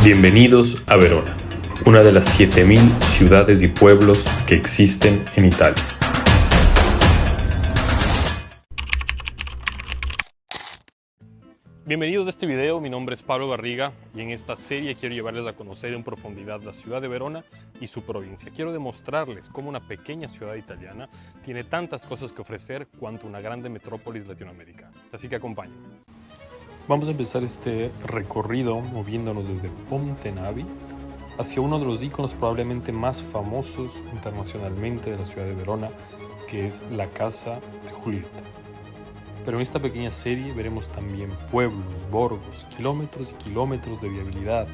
Bienvenidos a Verona, una de las 7000 ciudades y pueblos que existen en Italia. Bienvenidos a este video, mi nombre es Pablo Barriga y en esta serie quiero llevarles a conocer en profundidad la ciudad de Verona y su provincia. Quiero demostrarles cómo una pequeña ciudad italiana tiene tantas cosas que ofrecer cuanto una grande metrópolis latinoamericana. Así que acompáñenme. Vamos a empezar este recorrido moviéndonos desde Ponte Navi hacia uno de los iconos probablemente más famosos internacionalmente de la ciudad de Verona, que es la Casa de Julieta. Pero en esta pequeña serie veremos también pueblos, borgos, kilómetros y kilómetros de viabilidad,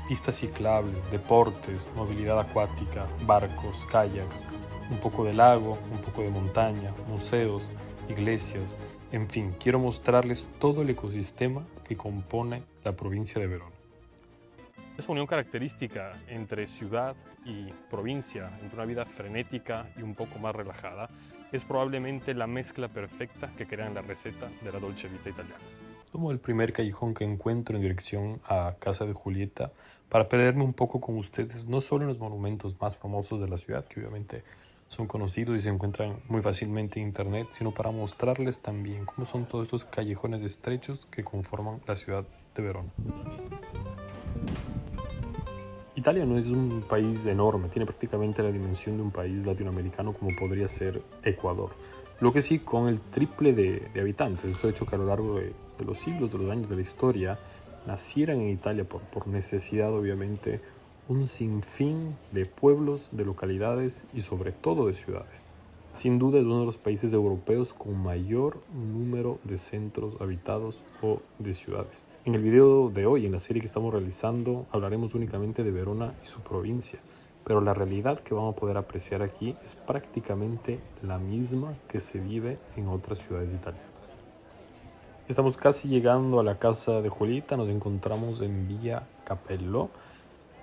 pistas ciclables, deportes, movilidad acuática, barcos, kayaks, un poco de lago, un poco de montaña, museos, iglesias, en fin, quiero mostrarles todo el ecosistema que compone la provincia de Verona. Esa unión característica entre ciudad y provincia, entre una vida frenética y un poco más relajada, es probablemente la mezcla perfecta que crea en la receta de la Dolce Vita italiana. Tomo el primer callejón que encuentro en dirección a Casa de Julieta para perderme un poco con ustedes, no solo en los monumentos más famosos de la ciudad, que obviamente son conocidos y se encuentran muy fácilmente en internet, sino para mostrarles también cómo son todos estos callejones estrechos que conforman la ciudad de Verona. Italia no es un país enorme, tiene prácticamente la dimensión de un país latinoamericano como podría ser Ecuador. Lo que sí, con el triple de habitantes. Eso ha hecho que a lo largo de los siglos, de los años de la historia, nacieran en Italia por necesidad, obviamente, un sinfín de pueblos, de localidades y sobre todo de ciudades. Sin duda es uno de los países europeos con mayor número de centros habitados o de ciudades. En el video de hoy, en la serie que estamos realizando, hablaremos únicamente de Verona y su provincia, pero la realidad que vamos a poder apreciar aquí es prácticamente la misma que se vive en otras ciudades italianas. Estamos casi llegando a la Casa de Julieta, nos encontramos en Vía Capello,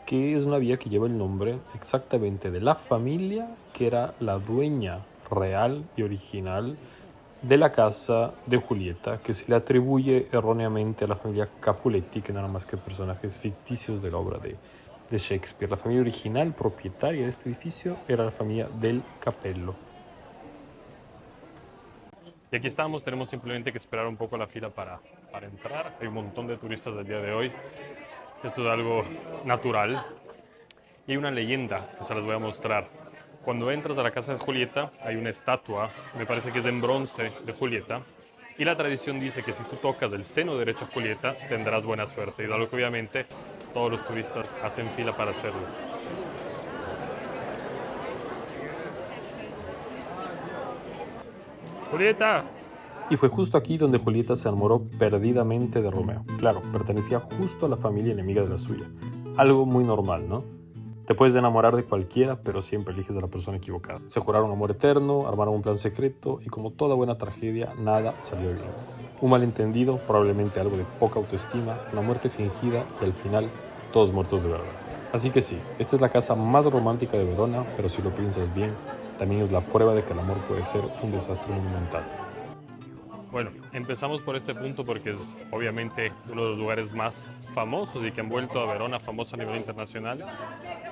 que es una vía que lleva el nombre exactamente de la familia que era la dueña real y original de la Casa de Julieta, que se le atribuye erróneamente a la familia Capuletti, que no eran más que personajes ficticios de la obra de Shakespeare. La familia original propietaria de este edificio era la familia del Capello. Y aquí estamos, tenemos simplemente que esperar un poco la fila para entrar. Hay un montón de turistas del día de hoy. Esto es algo natural. Y hay una leyenda que se las voy a mostrar. Cuando entras a la Casa de Julieta hay una estatua, me parece que es en bronce de Julieta. Y la tradición dice que si tú tocas el seno derecho a Julieta tendrás buena suerte. Y es algo que obviamente todos los turistas hacen fila para hacerlo. ¡Julieta! Y fue justo aquí donde Julieta se enamoró perdidamente de Romeo. Claro, pertenecía justo a la familia enemiga de la suya. Algo muy normal, ¿no? Te puedes enamorar de cualquiera, pero siempre eliges a la persona equivocada. Se juraron amor eterno, armaron un plan secreto y como toda buena tragedia, nada salió bien. Un malentendido, probablemente algo de poca autoestima, una muerte fingida y al final todos muertos de verdad. Así que sí, esta es la casa más romántica de Verona, pero si lo piensas bien, también es la prueba de que el amor puede ser un desastre monumental. Bueno, empezamos por este punto porque es obviamente uno de los lugares más famosos y que han vuelto a Verona famoso a nivel internacional,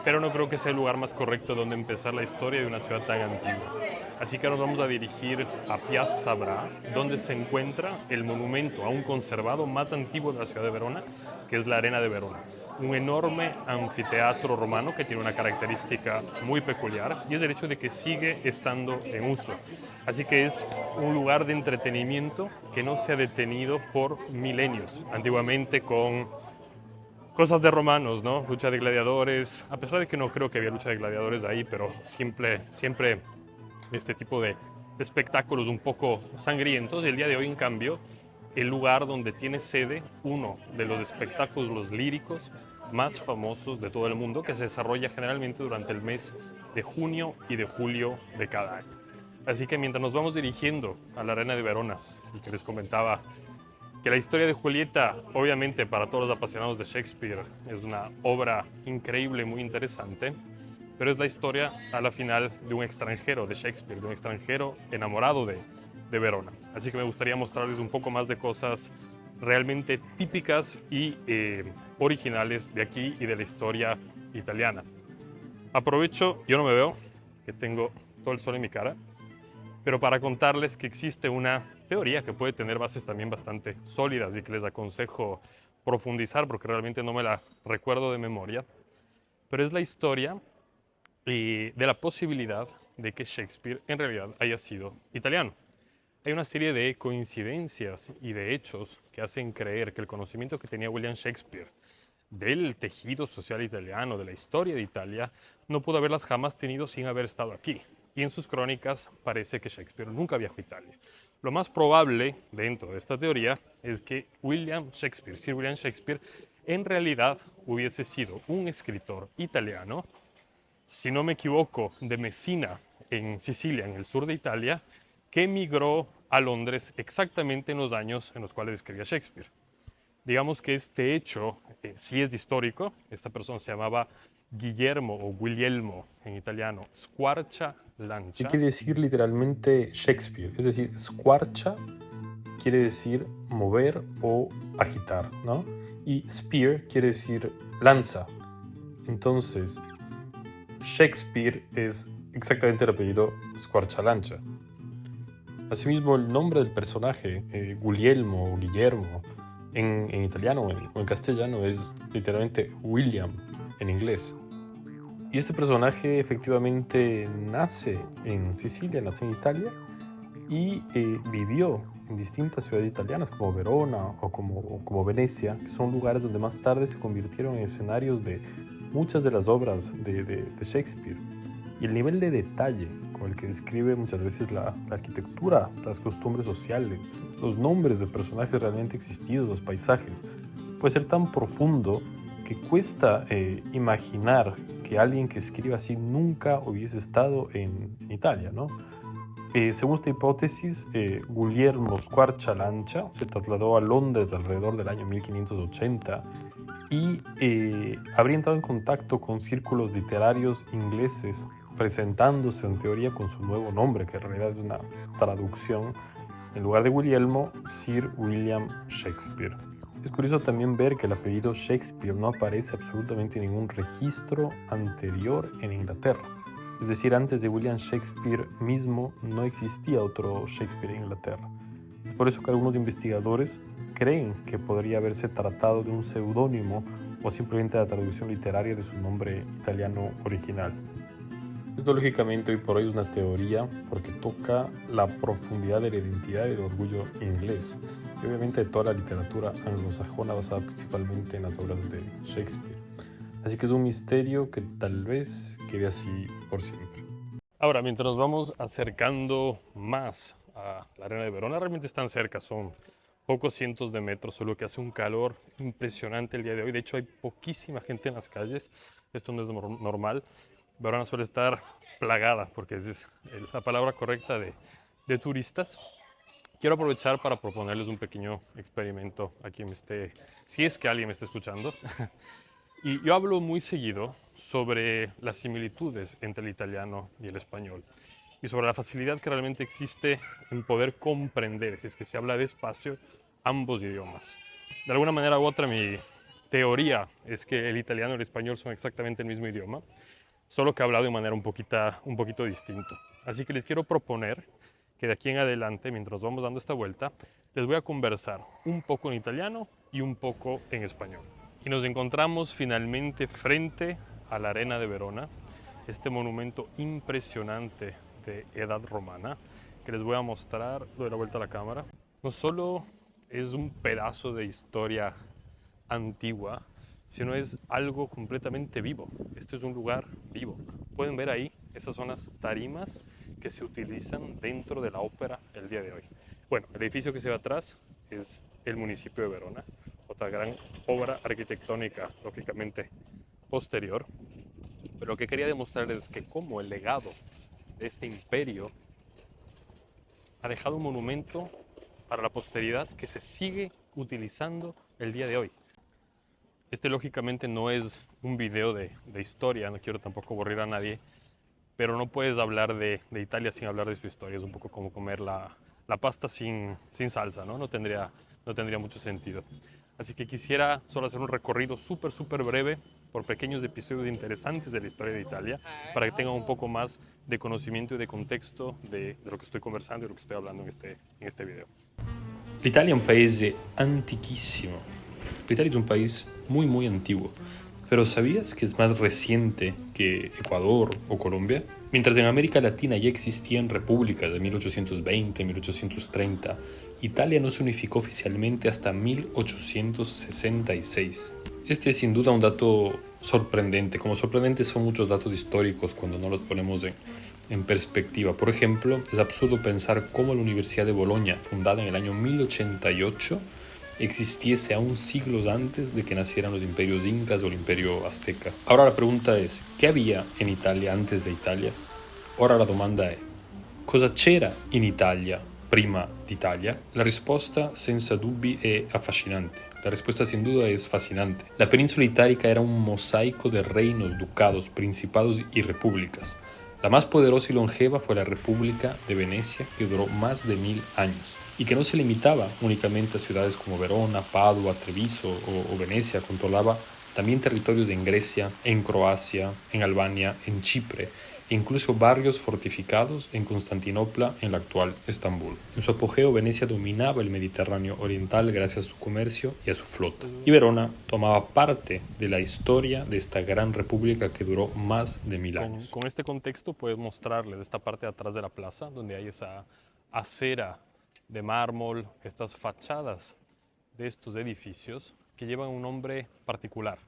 pero no creo que sea el lugar más correcto donde empezar la historia de una ciudad tan antigua. Así que nos vamos a dirigir a Piazza Bra, donde se encuentra el monumento aún conservado más antiguo de la ciudad de Verona, que es la Arena de Verona. Un enorme anfiteatro romano que tiene una característica muy peculiar y es el hecho de que sigue estando en uso. Así que es un lugar de entretenimiento que no se ha detenido por milenios. Antiguamente con cosas de romanos, ¿no? Lucha de gladiadores, a pesar de que no creo que había lucha de gladiadores ahí, pero siempre este tipo de espectáculos un poco sangrientos. Y el día de hoy, en cambio, el lugar donde tiene sede uno de los espectáculos líricos más famosos de todo el mundo, que se desarrolla generalmente durante el mes de junio y de julio de cada año. Así que mientras nos vamos dirigiendo a la Arena de Verona, y que les comentaba que la historia de Julieta, obviamente para todos los apasionados de Shakespeare, es una obra increíble, muy interesante, pero es la historia a la final de un extranjero de Shakespeare, de un extranjero enamorado de Verona. Así que me gustaría mostrarles un poco más de cosas realmente típicas y originales de aquí y de la historia italiana. Aprovecho, yo no me veo, que tengo todo el sol en mi cara, pero para contarles que existe una teoría que puede tener bases también bastante sólidas y que les aconsejo profundizar porque realmente no me la recuerdo de memoria, pero es la historia de la posibilidad de que Shakespeare en realidad haya sido italiano. Hay una serie de coincidencias y de hechos que hacen creer que el conocimiento que tenía William Shakespeare del tejido social italiano, de la historia de Italia, no pudo haberlas jamás tenido sin haber estado aquí. Y en sus crónicas parece que Shakespeare nunca viajó a Italia. Lo más probable dentro de esta teoría es que Sir William Shakespeare, en realidad hubiese sido un escritor italiano, si no me equivoco, de Messina, en Sicilia, en el sur de Italia, que emigró a Londres exactamente en los años en los cuales escribía Shakespeare. Digamos que este hecho sí es histórico. Esta persona se llamaba Guillermo o Guglielmo en italiano, Squarcia ¿Qué Lancia. quiere decir literalmente Shakespeare? Es decir, squarcha quiere decir mover o agitar, ¿no? Y spear quiere decir lanza. Entonces, Shakespeare es exactamente el apellido Squarcialancha. Asimismo, el nombre del personaje, Guglielmo o Guillermo, en italiano o en castellano es literalmente William en inglés. Y este personaje efectivamente nace en Sicilia, nace en Italia y vivió en distintas ciudades italianas como Verona o como Venecia, que son lugares donde más tarde se convirtieron en escenarios de muchas de las obras de Shakespeare. Y el nivel de detalle con el que describe muchas veces la arquitectura, las costumbres sociales, los nombres de personajes realmente existidos, los paisajes, puede ser tan profundo que cuesta imaginar que alguien que escriba así nunca hubiese estado en Italia, ¿no? Según esta hipótesis, Guglielmo Squarcialancha se trasladó a Londres alrededor del año 1580 y habría entrado en contacto con círculos literarios ingleses, presentándose en teoría con su nuevo nombre, que en realidad es una traducción, en lugar de Guglielmo, Sir William Shakespeare. Es curioso también ver que el apellido Shakespeare no aparece absolutamente en ningún registro anterior en Inglaterra. Es decir, antes de William Shakespeare mismo no existía otro Shakespeare en Inglaterra. Es por eso que algunos investigadores creen que podría haberse tratado de un seudónimo o simplemente la traducción literaria de su nombre italiano original. Esto lógicamente hoy por hoy es una teoría porque toca la profundidad de la identidad y del orgullo inglés y obviamente de toda la literatura anglosajona basada principalmente en las obras de Shakespeare. Así que es un misterio que tal vez quede así por siempre. Ahora, mientras nos vamos acercando más a la arena de Verona, realmente están cerca, son pocos cientos de metros, solo que hace un calor impresionante el día de hoy. De hecho, hay poquísima gente en las calles, esto no es normal. Verona suele estar plagada, porque es la palabra correcta de turistas. Quiero aprovechar para proponerles un pequeño experimento a quien me esté, si es que alguien me está escuchando. Y yo hablo muy seguido sobre las similitudes entre el italiano y el español y sobre la facilidad que realmente existe en poder comprender, si es que se habla despacio, ambos idiomas. De alguna manera u otra, mi teoría es que el italiano y el español son exactamente el mismo idioma, solo que hablado de manera un poquito distinto. Así que les quiero proponer que de aquí en adelante, mientras vamos dando esta vuelta, les voy a conversar un poco en italiano y un poco en español. Y nos encontramos finalmente frente a la Arena de Verona, este monumento impresionante de edad romana, que les voy a mostrar, doy la vuelta a la cámara. No solo es un pedazo de historia antigua, sino es algo completamente vivo. Este es un lugar vivo. Pueden ver ahí, esas son las tarimas que se utilizan dentro de la ópera el día de hoy. Bueno, el edificio que se ve atrás es el municipio de Verona, otra gran obra arquitectónica, lógicamente posterior. Pero lo que quería demostrarles es que como el legado de este imperio ha dejado un monumento para la posteridad que se sigue utilizando el día de hoy. Este lógicamente no es un video de historia, no quiero tampoco aburrir a nadie, pero no puedes hablar de Italia sin hablar de su historia. Es un poco como comer la pasta sin salsa, ¿no? No tendría no tendría mucho sentido. Así que quisiera solo hacer un recorrido súper breve por pequeños episodios interesantes de la historia de Italia para que tengan un poco más de conocimiento y de contexto de lo que estoy conversando y de lo que estoy hablando en este video. L'Italia è un paese antiquísimo. L'Italia es un país muy antiguo. Pero ¿sabías que es más reciente que Ecuador o Colombia? Mientras en América Latina ya existían repúblicas de 1820, 1830, Italia no se unificó oficialmente hasta 1866. Este es sin duda un dato sorprendente, como sorprendentes son muchos datos históricos cuando no los ponemos en perspectiva. Por ejemplo, es absurdo pensar cómo la Universidad de Bolonia, fundada en el año 1088, existiese aún siglos antes de que nacieran los imperios incas o el imperio azteca. Ahora la pregunta es, ¿qué había en Italia antes de Italia? Ora la domanda è, cosa c'era in Italia prima d'Italia? La risposta senza dubbi è affascinante. La respuesta sin duda es fascinante. La península itálica era un mosaico de reinos, ducados, principados y repúblicas. La más poderosa y longeva fue la República de Venecia, que duró más de 1000 años. Y que no se limitaba únicamente a ciudades como Verona, Padua, Treviso o Venecia, controlaba también territorios en Grecia, en Croacia, en Albania, en Chipre, e incluso barrios fortificados en Constantinopla, en la actual Estambul. En su apogeo, Venecia dominaba el Mediterráneo oriental gracias a su comercio y a su flota. Y Verona tomaba parte de la historia de esta gran república que duró más de 1000 años. Con este contexto puedo mostrarles esta parte de atrás de la plaza, donde hay esa acera de mármol, estas fachadas de estos edificios que llevan un nombre particular.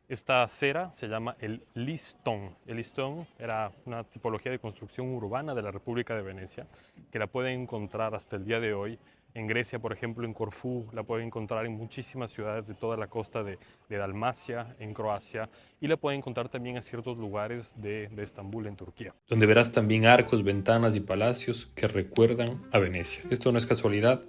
Esta acera se llama el listón. El listón era una tipología de construcción urbana de la República de Venecia, que la pueden encontrar hasta el día de hoy en Grecia, por ejemplo, en Corfú, la pueden encontrar en muchísimas ciudades de toda la costa de Dalmacia, en Croacia, y la pueden encontrar también en ciertos lugares de Estambul, en Turquía. Donde verás también arcos, ventanas y palacios que recuerdan a Venecia. Esto no es casualidad,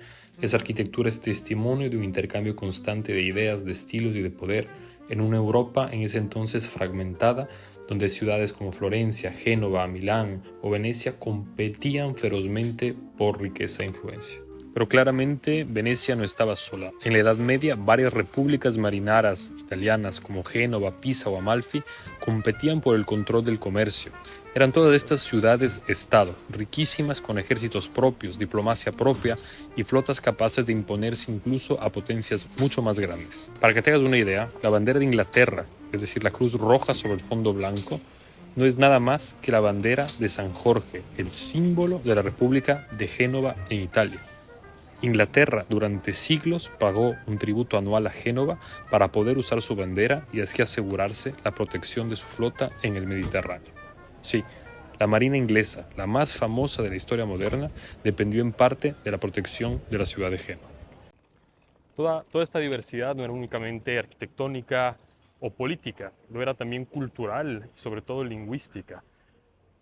esa arquitectura es testimonio de un intercambio constante de ideas, de estilos y de poder en una Europa en ese entonces fragmentada, donde ciudades como Florencia, Génova, Milán o Venecia competían ferozmente por riqueza e influencia. Pero claramente Venecia no estaba sola. En la Edad Media, varias repúblicas marinaras italianas como Génova, Pisa o Amalfi competían por el control del comercio. Eran todas estas ciudades-estado, riquísimas con ejércitos propios, diplomacia propia y flotas capaces de imponerse incluso a potencias mucho más grandes. Para que te hagas una idea, la bandera de Inglaterra, es decir, la cruz roja sobre el fondo blanco, no es nada más que la bandera de San Jorge, el símbolo de la República de Génova en Italia. Inglaterra durante siglos pagó un tributo anual a Génova para poder usar su bandera y así asegurarse la protección de su flota en el Mediterráneo. Sí, la Marina inglesa, la más famosa de la historia moderna, dependió en parte de la protección de la ciudad de Génova. Toda esta diversidad no era únicamente arquitectónica o política, lo era también cultural y sobre todo lingüística.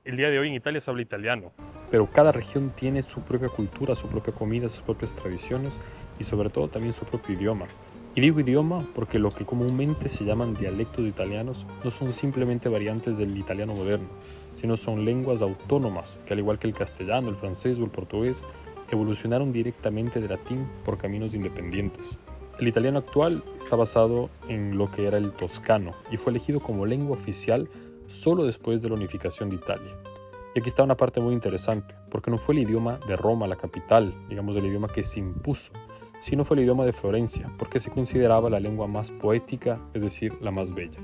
El día de hoy en Italia se habla italiano. Pero cada región tiene su propia cultura, su propia comida, sus propias tradiciones y sobre todo también su propio idioma. Y digo idioma porque lo que comúnmente se llaman dialectos italianos no son simplemente variantes del italiano moderno, sino son lenguas autónomas que al igual que el castellano, el francés o el portugués, evolucionaron directamente del latín por caminos independientes. El italiano actual está basado en lo que era el toscano y fue elegido como lengua oficial solo después de la unificación de Italia. Y aquí está una parte muy interesante, porque no fue el idioma de Roma, la capital, digamos el idioma que se impuso, sino fue el idioma de Florencia, porque se consideraba la lengua más poética, es decir, la más bella.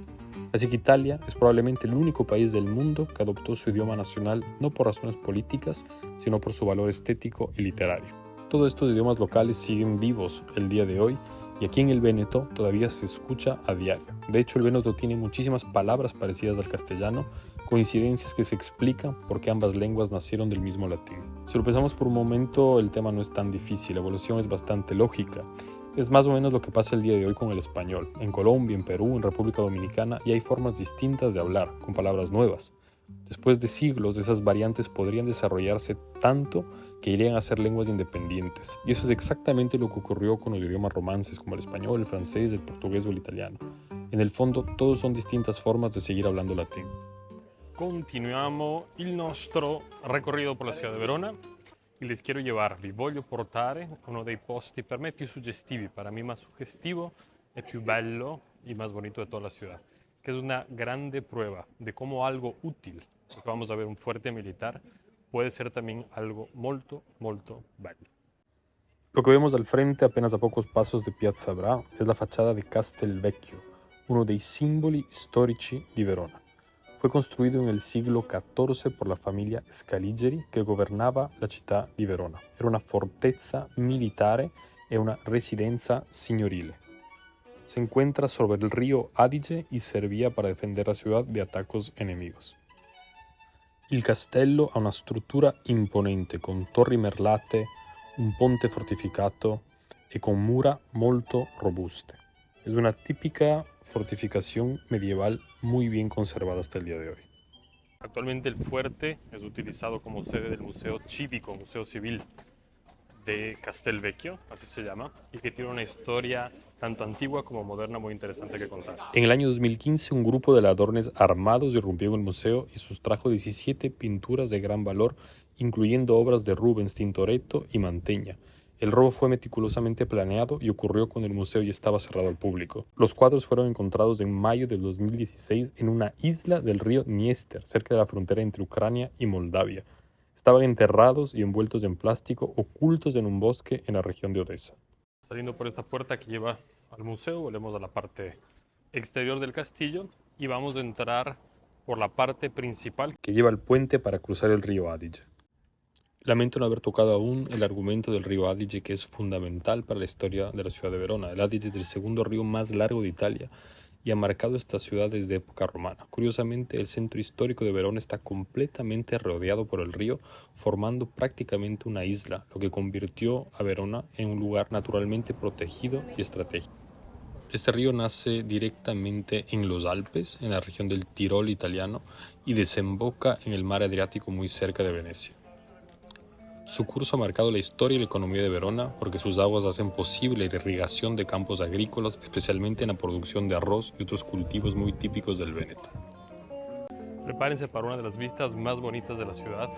Así que Italia es probablemente el único país del mundo que adoptó su idioma nacional no por razones políticas, sino por su valor estético y literario. Todos estos idiomas locales siguen vivos el día de hoy, y aquí en el Véneto todavía se escucha a diario. De hecho, el Véneto tiene muchísimas palabras parecidas al castellano, coincidencias que se explican porque ambas lenguas nacieron del mismo latín. Si lo pensamos por un momento, el tema no es tan difícil, la evolución es bastante lógica. Es más o menos lo que pasa el día de hoy con el español. En Colombia, en Perú, en República Dominicana, y hay formas distintas de hablar, con palabras nuevas. Después de siglos, esas variantes podrían desarrollarse tanto que irían a ser lenguas independientes. Y eso es exactamente lo que ocurrió con los idiomas romances como el español, el francés, el portugués o el italiano. En el fondo, todos son distintas formas de seguir hablando latín. Continuiamo il nostro recorrido por la ciudad de Verona e les quiero llevar, vi voglio portare uno dei posti per me più suggestivi, para mí más sugestivo e più bello y más bonito de toda la ciudad, que es una grande prueba de cómo algo útil, porque vamos a ver un fuerte militar, puede ser también algo molto, molto bello. Lo que vemos al frente, apenas a pocos pasos de Piazza Bra, es la fachada de Castelvecchio, uno dei simboli storici di Verona. Fue construido en el siglo XIV por la familia Scaligeri che governava la città di Verona. Era una fortezza militare e una residenza signorile. Se encuentra sobre el río Adige y servía para defender la ciudad de ataques enemigos. Il castello ha una struttura imponente con torri merlate, un ponte fortificato e con mura molto robuste. Es una típica fortificación medieval muy bien conservada hasta el día de hoy. Actualmente el fuerte es utilizado como sede del Museo Cívico, Museo Civil de Castelvecchio, así se llama, y que tiene una historia tanto antigua como moderna muy interesante que contar. En el año 2015, un grupo de ladrones armados irrumpió en el museo y sustrajo 17 pinturas de gran valor, incluyendo obras de Rubens, Tintoretto y Mantegna. El robo fue meticulosamente planeado y ocurrió cuando el museo ya estaba cerrado al público. Los cuadros fueron encontrados en mayo del 2016 en una isla del río Dniester, cerca de la frontera entre Ucrania y Moldavia. Estaban enterrados y envueltos en plástico, ocultos en un bosque en la región de Odessa. Saliendo por esta puerta que lleva al museo, volvemos a la parte exterior del castillo y vamos a entrar por la parte principal que lleva al puente para cruzar el río Adige. Lamento no haber tocado aún el argumento del río Adige, que es fundamental para la historia de la ciudad de Verona. El Adige es el segundo río más largo de Italia y ha marcado esta ciudad desde época romana. Curiosamente, el centro histórico de Verona está completamente rodeado por el río, formando prácticamente una isla, lo que convirtió a Verona en un lugar naturalmente protegido y estratégico. Este río nace directamente en los Alpes, en la región del Tirol italiano, y desemboca en el mar Adriático muy cerca de Venecia. Su curso ha marcado la historia y la economía de Verona porque sus aguas hacen posible la irrigación de campos agrícolas, especialmente en la producción de arroz y otros cultivos muy típicos del Véneto. Prepárense para una de las vistas más bonitas de la ciudad,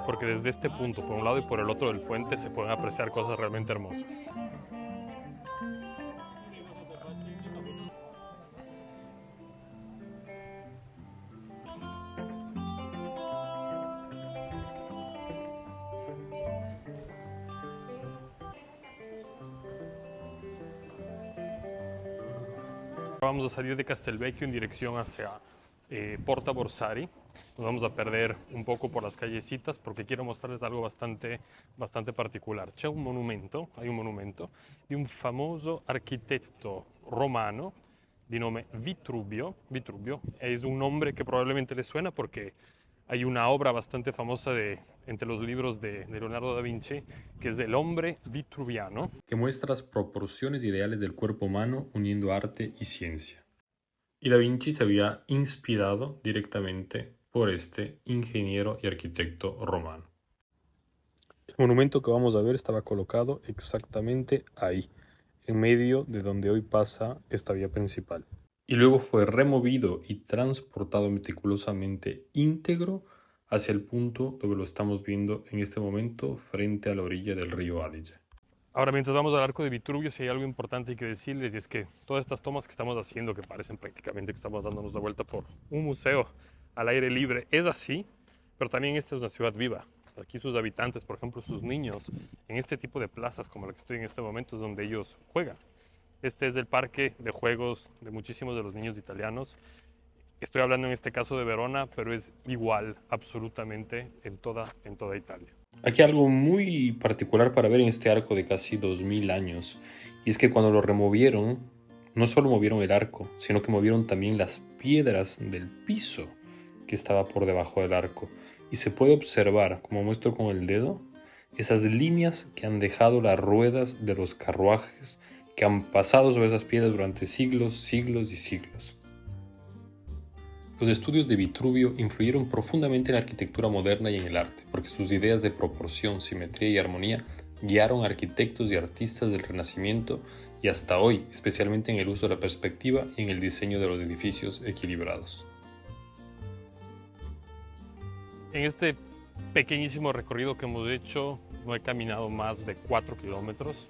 porque desde este punto, por un lado y por el otro del puente, se pueden apreciar cosas realmente hermosas. Vamos a salir de Castelvecchio en dirección hacia Porta Borsari. Nos vamos a perder un poco por las callecitas porque quiero mostrarles algo bastante particolare. Hay un monumento di un famoso architetto romano di nome Vitruvio. Vitruvio es un nombre que probablemente les suena porque hay una obra bastante famosa entre los libros de Leonardo da Vinci, que es El hombre vitruviano, que muestra las proporciones ideales del cuerpo humano uniendo arte y ciencia. Y da Vinci se había inspirado directamente por este ingeniero y arquitecto romano. El monumento que vamos a ver estaba colocado exactamente ahí, en medio de donde hoy pasa esta vía principal. Y luego fue removido y transportado meticulosamente íntegro hacia el punto donde lo estamos viendo en este momento frente a la orilla del río Adige. Ahora, mientras vamos al arco de Vitruvio, si hay algo importante que decirles, y es que todas estas tomas que estamos haciendo, que parecen prácticamente que estamos dándonos la vuelta por un museo al aire libre, es así, pero también esta es una ciudad viva. Aquí sus habitantes, por ejemplo, sus niños, en este tipo de plazas como la que estoy en este momento, es donde ellos juegan. Este es el parque de juegos de muchísimos de los niños italianos. Estoy hablando en este caso de Verona, pero es igual absolutamente en toda Italia. Aquí hay algo muy particular para ver en este arco de casi 2000 años, y es que cuando lo removieron, no solo movieron el arco, sino que movieron también las piedras del piso que estaba por debajo del arco. Y se puede observar, como muestro con el dedo, esas líneas que han dejado las ruedas de los carruajes que han pasado sobre esas piedras durante siglos, siglos y siglos. Los estudios de Vitruvio influyeron profundamente en la arquitectura moderna y en el arte, porque sus ideas de proporción, simetría y armonía guiaron a arquitectos y artistas del Renacimiento y hasta hoy, especialmente en el uso de la perspectiva y en el diseño de los edificios equilibrados. En este pequeñísimo recorrido que hemos hecho no he caminado más de 4 kilómetros,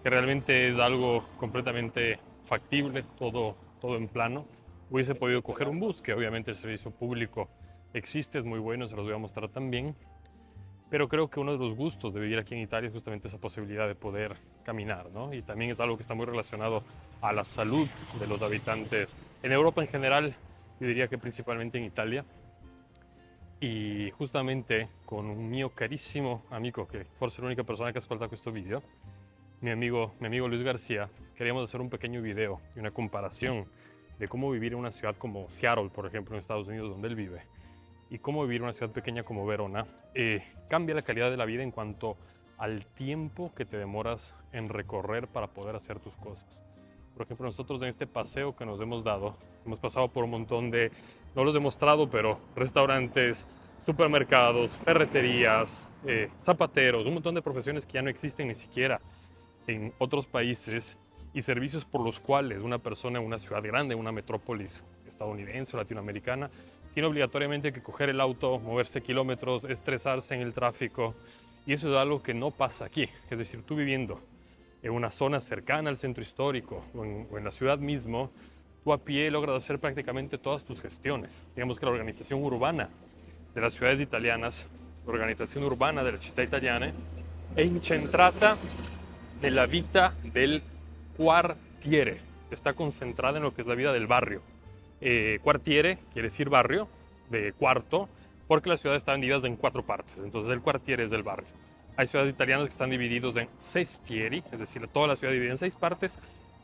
que realmente es algo completamente factible, todo en plano. Hubiese podido coger un bus, que obviamente el servicio público existe, es muy bueno, se los voy a mostrar también. Pero creo que uno de los gustos de vivir aquí en Italia es justamente esa posibilidad de poder caminar, ¿no? Y también es algo que está muy relacionado a la salud de los habitantes en Europa en general, yo diría que principalmente en Italia. Y justamente con un mio carissimo amico, che forse è l'unica persona che ascolta questo video, mi amigo Luis García, queríamos hacer un pequeño video y una comparación de cómo vivir en una ciudad como Seattle, por ejemplo, en Estados Unidos, donde él vive, y cómo vivir en una ciudad pequeña como Verona cambia la calidad de la vida en cuanto al tiempo que te demoras en recorrer para poder hacer tus cosas. Por ejemplo, nosotros en este paseo que nos hemos dado, hemos pasado por un montón de, no los he mostrado, pero restaurantes, supermercados, ferreterías, zapateros, un montón de profesiones que ya no existen ni siquiera en otros países y servicios por los cuales una persona en una ciudad grande, en una metrópolis estadounidense o latinoamericana, tiene obligatoriamente que coger el auto, moverse kilómetros, estresarse en el tráfico. Y eso es algo que no pasa aquí. Es decir, tú viviendo en una zona cercana al centro histórico o en la ciudad mismo, tú a pie logras hacer prácticamente todas tus gestiones. Digamos que la organización urbana de las ciudades italianas, la organizazione urbana delle città italiane, è incentrata nella vita del quartiere, está concentrada en lo que es la vida del barrio. Quartiere quiere decir barrio, de cuarto, porque las ciudades están divididas en 4 partes, entonces el quartiere es del barrio. Hay ciudades italianas que están divididos en sestieri, es decir, toda la ciudad dividida en 6 partes,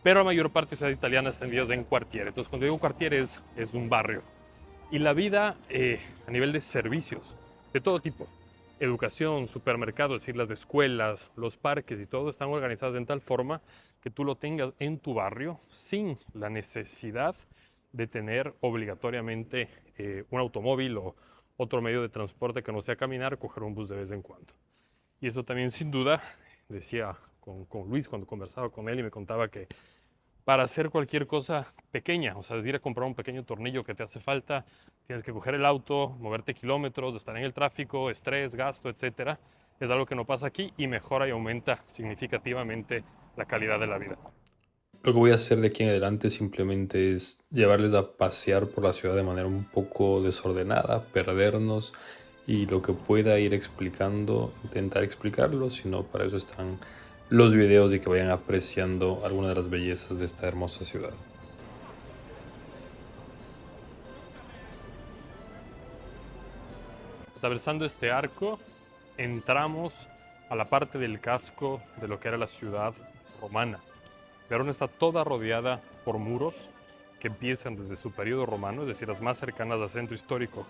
pero la mayor parte de ciudades italianas están divididas en quartiere. Entonces, cuando digo quartiere es un barrio. Y la vida a nivel de servicios, de todo tipo, educación, supermercados, es decir, las escuelas, los parques y todo, están organizadas en tal forma que tú lo tengas en tu barrio sin la necesidad de tener obligatoriamente un automóvil o otro medio de transporte que no sea caminar o coger un bus de vez en cuando. Y eso también, sin duda, decía con Luis cuando conversaba con él y me contaba que para hacer cualquier cosa pequeña, o sea, es ir a comprar un pequeño tornillo que te hace falta, tienes que coger el auto, moverte kilómetros, estar en el tráfico, estrés, gasto, etcétera. Es algo que no pasa aquí y mejora y aumenta significativamente la calidad de la vida. Lo que voy a hacer de aquí en adelante simplemente es llevarles a pasear por la ciudad de manera un poco desordenada, perdernos y lo que pueda ir explicando, intentar explicarlo, si no, para eso están los videos y que vayan apreciando algunas de las bellezas de esta hermosa ciudad. Atravesando este arco, entramos a la parte del casco de lo que era la ciudad romana. Verona está toda rodeada por muros que empiezan desde su periodo romano, es decir, las más cercanas al centro histórico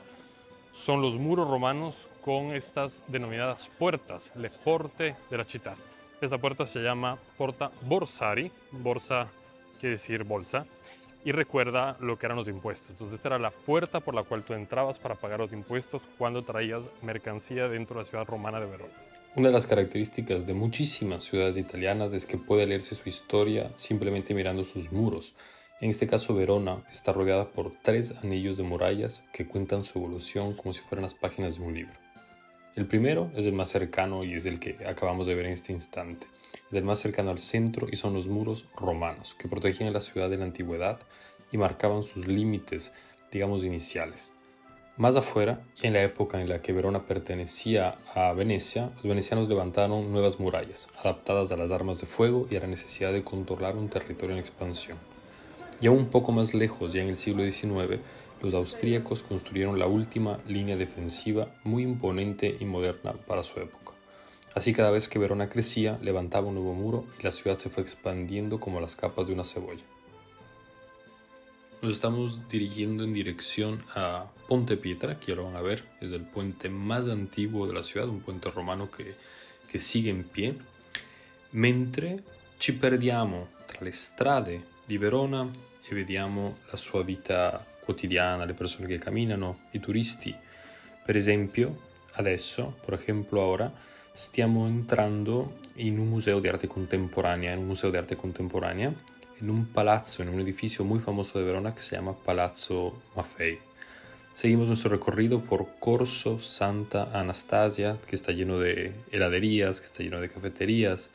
son los muros romanos con estas denominadas puertas, le porte de la città. Esta puerta se llama Porta Borsari, borsa quiere decir bolsa, y recuerda lo que eran los impuestos. Entonces esta era la puerta por la cual tú entrabas para pagar los impuestos cuando traías mercancía dentro de la ciudad romana de Verona. Una de las características de muchísimas ciudades italianas es que puede leerse su historia simplemente mirando sus muros. En este caso, Verona está rodeada por 3 anillos de murallas que cuentan su evolución como si fueran las páginas de un libro. El primero es el más cercano y es el que acabamos de ver en este instante. Es el más cercano al centro y son los muros romanos, que protegían la ciudad de la antigüedad y marcaban sus límites, digamos, iniciales. Más afuera, y en la época en la que Verona pertenecía a Venecia, los venecianos levantaron nuevas murallas, adaptadas a las armas de fuego y a la necesidad de controlar un territorio en expansión. Y aún un poco más lejos, ya en el siglo XIX, los austríacos construyeron la última línea defensiva muy imponente y moderna para su época. Así cada vez que Verona crecía, levantaba un nuevo muro y la ciudad se fue expandiendo como las capas de una cebolla. Nos estamos dirigiendo en dirección a Ponte Pietra, que ya lo van a ver, es el puente más antiguo de la ciudad, un puente romano que sigue in pie. Mentre ci perdiamo tra le strade di Verona e vediamo la sua vita quotidiana, le persone che camminano, i turisti. Per esempio, adesso, por ejemplo ahora, stiamo entrando in un museo di arte contemporanea, en un palazzo, en un edificio muy famoso de Verona que se llama Palazzo Maffei. Seguimos nuestro recorrido por Corso Santa Anastasia, que está lleno de heladerías, que está lleno de cafeterías.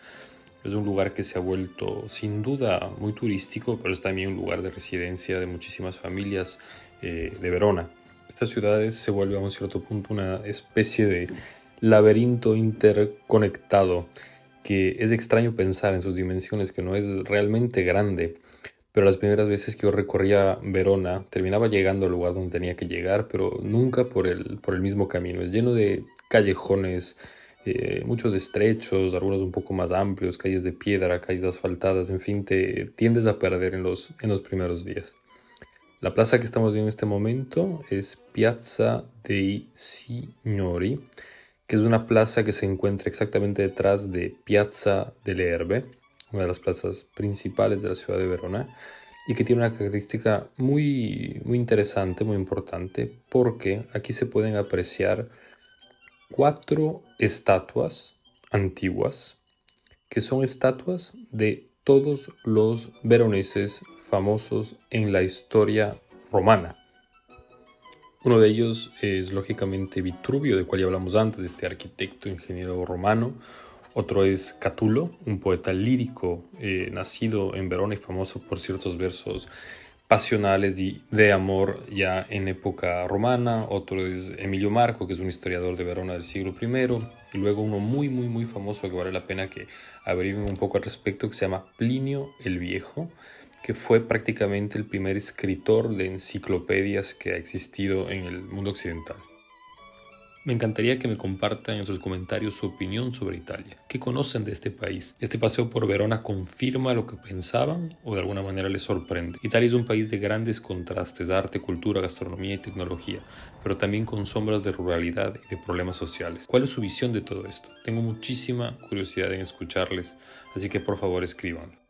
Es un lugar que se ha vuelto sin duda muy turístico, pero es también un lugar de residencia de muchísimas familias de Verona. Estas ciudades se vuelve a un cierto punto una especie de laberinto interconectado, que es extraño pensar en sus dimensiones, que no es realmente grande. Pero las primeras veces que yo recorría Verona, terminaba llegando al lugar donde tenía que llegar, pero nunca por el mismo camino. Es lleno de callejones, muchos de estrechos, algunos un poco más amplios, calles de piedra, calles asfaltadas, en fin, te tiendes a perder en los primeros días. La plaza que estamos viendo en este momento es Piazza dei Signori, que es una plaza que se encuentra exactamente detrás de Piazza delle Erbe, una de las plazas principales de la ciudad de Verona, y que tiene una característica muy, muy interesante, muy importante, porque aquí se pueden apreciar 4 estatuas antiguas, que son estatuas de todos los veroneses famosos en la historia romana. Uno de ellos es lógicamente Vitruvio, del cual ya hablamos antes, este arquitecto, ingeniero romano. Otro es Catulo, un poeta lírico nacido en Verona y famoso por ciertos versos pasionales y de amor ya en época romana. Otro es Emilio Marco, que es un historiador de Verona del siglo I. Y luego uno muy, muy, muy famoso que vale la pena que averigüen un poco al respecto, que se llama Plinio el Viejo, que fue prácticamente el primer escritor de enciclopedias que ha existido en el mundo occidental. Me encantaría que me compartan en sus comentarios su opinión sobre Italia. ¿Qué conocen de este país? ¿Este paseo por Verona confirma lo que pensaban o de alguna manera les sorprende? Italia es un país de grandes contrastes, arte, cultura, gastronomía y tecnología, pero también con sombras de ruralidad y de problemas sociales. ¿Cuál es su visión de todo esto? Tengo muchísima curiosidad en escucharles, así que por favor escriban.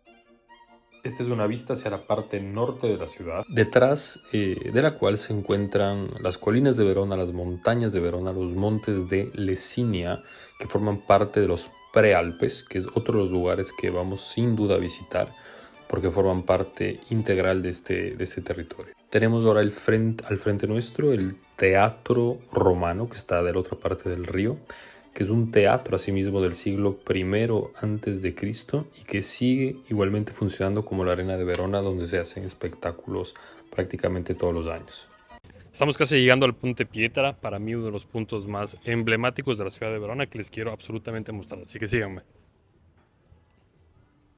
Esta es una vista hacia la parte norte de la ciudad, detrás de la cual se encuentran las colinas de Verona, las montañas de Verona, los montes de Lecinia, que forman parte de los Prealpes, que es otro de los lugares que vamos sin duda a visitar, porque forman parte integral de este territorio. Tenemos ahora al frente nuestro el Teatro Romano, que está de la otra parte del río, que es un teatro asimismo del siglo I a.C. y que sigue igualmente funcionando como la Arena de Verona, donde se hacen espectáculos prácticamente todos los años. Estamos casi llegando al Ponte Pietra, para mí uno de los puntos más emblemáticos de la ciudad de Verona, que les quiero absolutamente mostrar, así que síganme.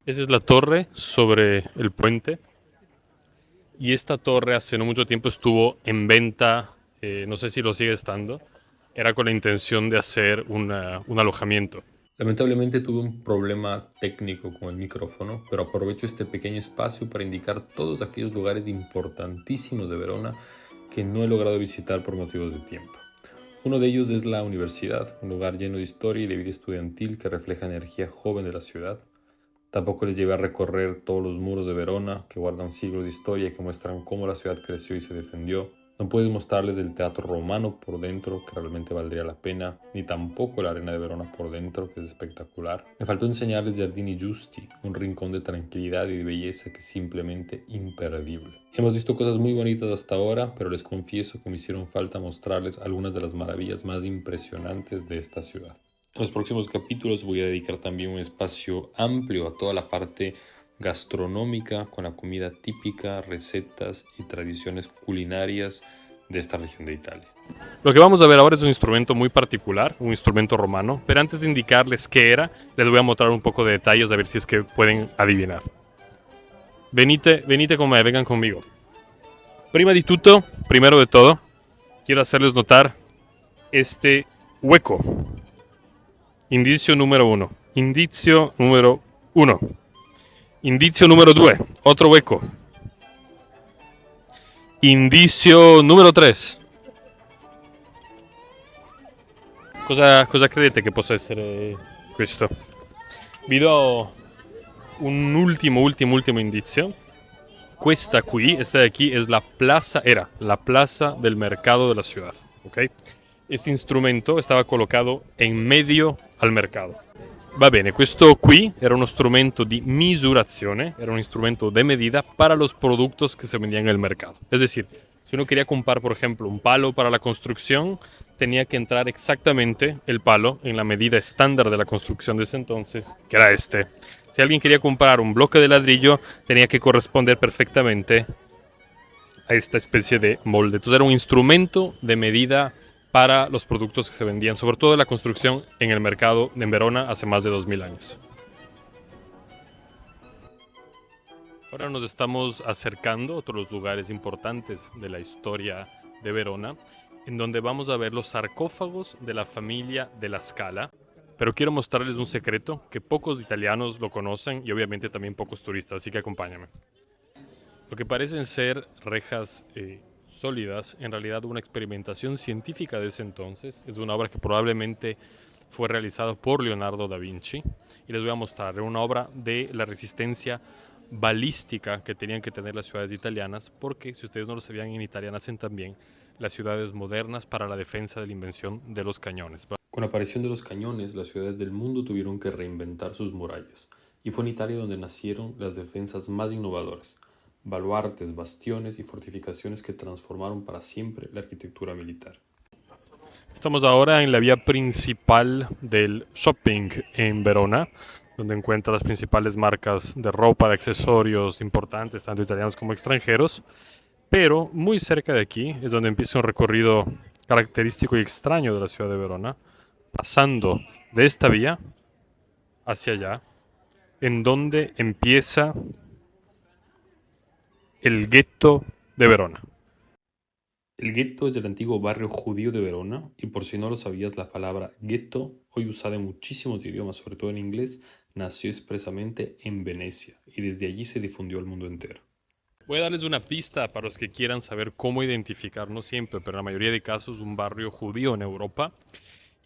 Esa es la torre sobre el puente, y esta torre hace no mucho tiempo estuvo en venta, no sé si lo sigue estando. Era con la intención de hacer un alojamiento. Lamentablemente tuve un problema técnico con el micrófono, pero aprovecho este pequeño espacio para indicar todos aquellos lugares importantísimos de Verona que no he logrado visitar por motivos de tiempo. Uno de ellos es la universidad, un lugar lleno de historia y de vida estudiantil que refleja energía joven de la ciudad. Tampoco les llevé a recorrer todos los muros de Verona, que guardan siglos de historia y que muestran cómo la ciudad creció y se defendió. No puedo mostrarles el teatro romano por dentro, que realmente valdría la pena, ni tampoco la Arena de Verona por dentro, que es espectacular. Me faltó enseñarles Giardini Giusti, un rincón de tranquilidad y de belleza que es simplemente imperdible. Hemos visto cosas muy bonitas hasta ahora, pero les confieso que me hicieron falta mostrarles algunas de las maravillas más impresionantes de esta ciudad. En los próximos capítulos voy a dedicar también un espacio amplio a toda la parte gastronómica, con la comida típica, recetas y tradiciones culinarias de esta región de Italia. Lo que vamos a ver ahora es un instrumento muy particular, un instrumento romano, pero antes de indicarles qué era, les voy a mostrar un poco de detalles a ver si es que pueden adivinar. Venite con me, vengan conmigo. Primero de todo, quiero hacerles notar este hueco. Indicio número 1. Indicio número 1. Indicio número 2, otro hueco. Indicio numero 3. Cosa credete che possa essere questo? Vi do un ultimo indizio. Esta de aquí es era la plaza del mercado de la ciudad. ¿Okay? Este instrumento estaba colocado en medio al mercado. Va bene, questo qui era uno strumento di misurazione, era un instrumento de medida para los productos que se vendían en el mercado. Es decir, Si uno quería comprar, por ejemplo, un palo para la construcción, tenía que entrar exactamente el palo en la medida estándar de la construcción de ese entonces, que era este. Si alguien quería comprar un bloque de ladrillo, tenía que corresponder perfectamente a esta especie de molde. Entonces era un instrumento de medida para los productos que se vendían, sobre todo de la construcción en el mercado en Verona hace más de 2000 años. Ahora nos estamos acercando a otros lugares importantes de la historia de Verona, en donde vamos a ver los sarcófagos de la familia de la Scala. Pero quiero mostrarles un secreto que pocos italianos lo conocen y obviamente también pocos turistas, así que acompáñame. Lo que parecen ser rejas sólidas, en realidad una experimentación científica de ese entonces, es una obra que probablemente fue realizada por Leonardo da Vinci y les voy a mostrar una obra de la resistencia balística que tenían que tener las ciudades italianas, porque si ustedes no lo sabían, en Italia nacen también las ciudades modernas para la defensa de la invención de los cañones. Con la aparición de los cañones, las ciudades del mundo tuvieron que reinventar sus murallas, y fue en Italia donde nacieron las defensas más innovadoras, baluartes, bastiones y fortificaciones que transformaron para siempre la arquitectura militar. Estamos ahora en la vía principal del shopping en Verona, donde encuentra las principales marcas de ropa, de accesorios importantes, tanto italianos como extranjeros. Pero muy cerca de aquí es donde empieza un recorrido característico y extraño de la ciudad de Verona, pasando de esta vía hacia allá, en donde empieza el gueto de Verona. El gueto es el antiguo barrio judío de Verona y por si no lo sabías, la palabra gueto, hoy usada en muchísimos idiomas, sobre todo en inglés, nació expresamente en Venecia y desde allí se difundió al mundo entero. Voy a darles una pista para los que quieran saber cómo identificar, no siempre, pero en la mayoría de casos, un barrio judío en Europa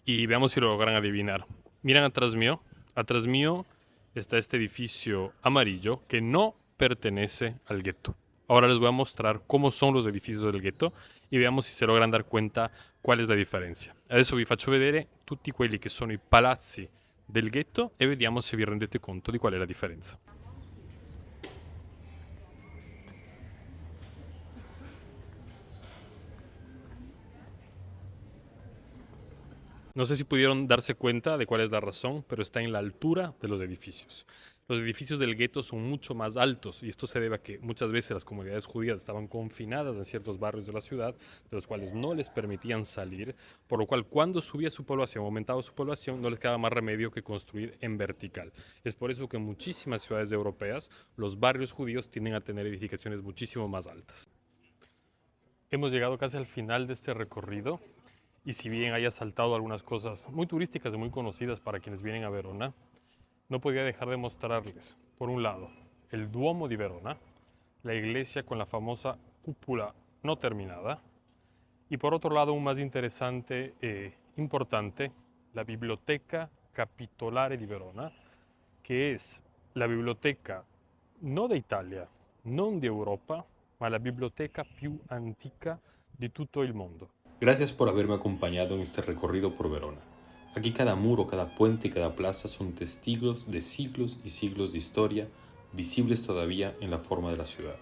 y veamos si lo logran adivinar. Miran atrás mío está este edificio amarillo que no pertenece al gueto. Ahora les voy a mostrar cómo son los edificios del gueto e veamos se logran dar cuenta qual è la differenza. Adesso vi faccio vedere tutti quelli che sono i palazzi del ghetto e vediamo se vi rendete conto di qual è la differenza. No sé si pudieron darse cuenta de cuál es la razón, pero está en la altura de los edificios. Los edificios del gueto son mucho más altos y esto se debe a que muchas veces las comunidades judías estaban confinadas en ciertos barrios de la ciudad, de los cuales no les permitían salir, por lo cual cuando subía su población, aumentaba su población, no les quedaba más remedio que construir en vertical. Es por eso que en muchísimas ciudades europeas los barrios judíos tienden a tener edificaciones muchísimo más altas. Hemos llegado casi al final de este recorrido. Y si bien haya saltado algunas cosas muy turísticas y muy conocidas para quienes vienen a Verona, no podía dejar de mostrarles, por un lado, el Duomo di Verona, la iglesia con la famosa cúpula no terminada, y por otro lado, un más interesante e importante, la Biblioteca Capitolare di Verona, que es la biblioteca no de Italia, non di Europa, ma la biblioteca più antica di tutto il mondo. Gracias por haberme acompañado en este recorrido por Verona. Aquí cada muro, cada puente y cada plaza son testigos de siglos y siglos de historia, visibles todavía en la forma de la ciudad.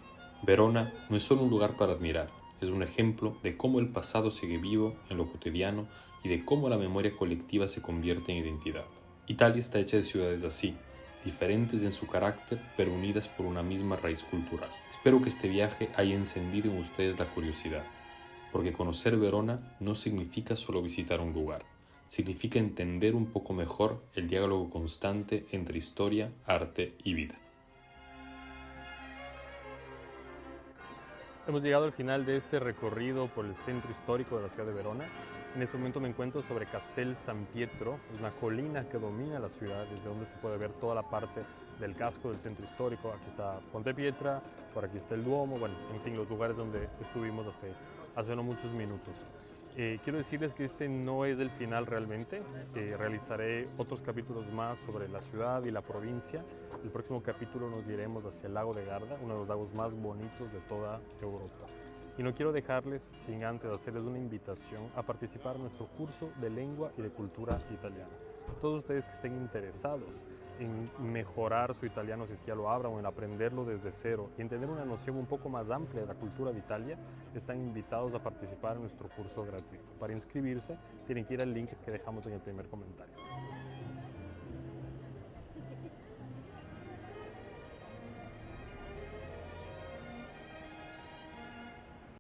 Verona no es solo un lugar para admirar, es un ejemplo de cómo el pasado sigue vivo en lo cotidiano y de cómo la memoria colectiva se convierte en identidad. Italia está hecha de ciudades así, diferentes en su carácter, pero unidas por una misma raíz cultural. Espero que este viaje haya encendido en ustedes la curiosidad, porque conocer Verona no significa solo visitar un lugar, significa entender un poco mejor el diálogo constante entre historia, arte y vida. Hemos llegado al final de este recorrido por el centro histórico de la ciudad de Verona. En este momento me encuentro sobre Castel San Pietro, una colina que domina la ciudad, desde donde se puede ver toda la parte del casco del centro histórico. Aquí está Ponte Pietra, por aquí está el Duomo, bueno, en fin, los lugares donde estuvimos hace no muchos minutos. Quiero decirles que este no es el final realmente. Realizaré otros capítulos más sobre la ciudad y la provincia. El próximo capítulo nos iremos hacia el lago de Garda, uno de los lagos más bonitos de toda Europa. Y no quiero dejarles sin antes hacerles una invitación a participar en nuestro curso de lengua y de cultura italiana. Todos ustedes que estén interesados en mejorar su italiano si es que ya lo hablan o en aprenderlo desde cero y en tener una noción un poco más amplia de la cultura de Italia, están invitados a participar en nuestro curso gratuito. Para inscribirse tienen que ir al link que dejamos en el primer comentario.